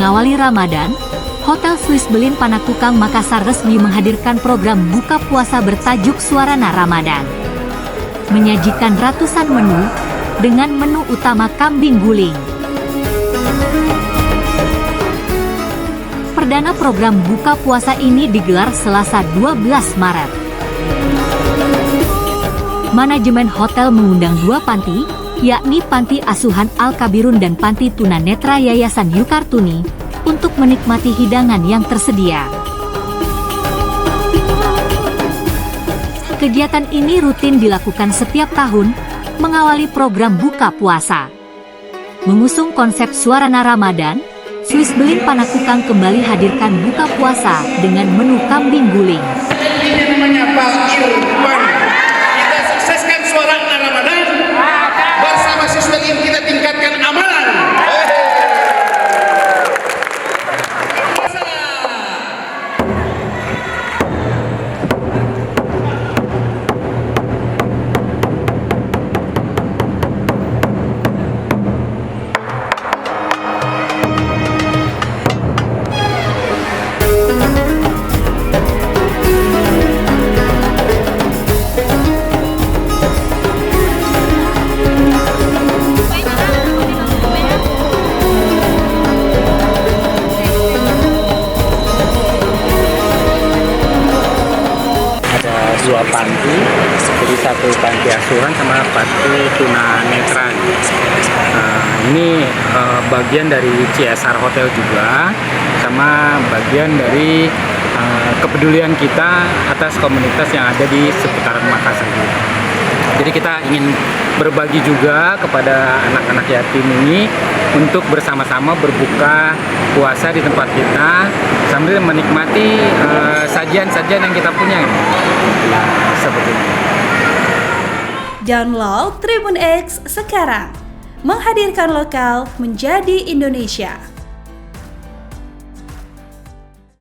mengawali Ramadan, Hotel Swiss Berlin Panakukang Makassar resmi menghadirkan program buka puasa bertajuk Suarana Ramadan. Menyajikan ratusan menu, dengan menu utama kambing guling. Perdana program buka puasa ini digelar Selasa 12 Maret. Manajemen hotel mengundang 2 panti, yakni Panti Asuhan Al-Kabirun dan Panti Tunanetra Yayasan Yukartuni, untuk menikmati hidangan yang tersedia. Kegiatan ini rutin dilakukan setiap tahun, mengawali program buka puasa. Mengusung konsep Suarana Ramadan, Swiss Berlin Panakukang kembali hadirkan buka puasa dengan menu kambing guling. Ini namanya Pak Irfan. Kita sukseskan Suarana Ramadan. Bersama siswa ini kita tingkatkan amalan. Dua panti, jadi satu panti asuhan sama panti tunanetra. Ini bagian dari CSR Hotel juga, sama bagian dari kepedulian kita atas komunitas yang ada di seputaran Makassar. Jadi kita ingin berbagi juga kepada anak-anak yatim ini untuk bersama-sama berbuka puasa di tempat kita sambil menikmati sajian-sajian yang kita punya. Seperti itu. Download Tribun X sekarang, menghadirkan lokal menjadi Indonesia.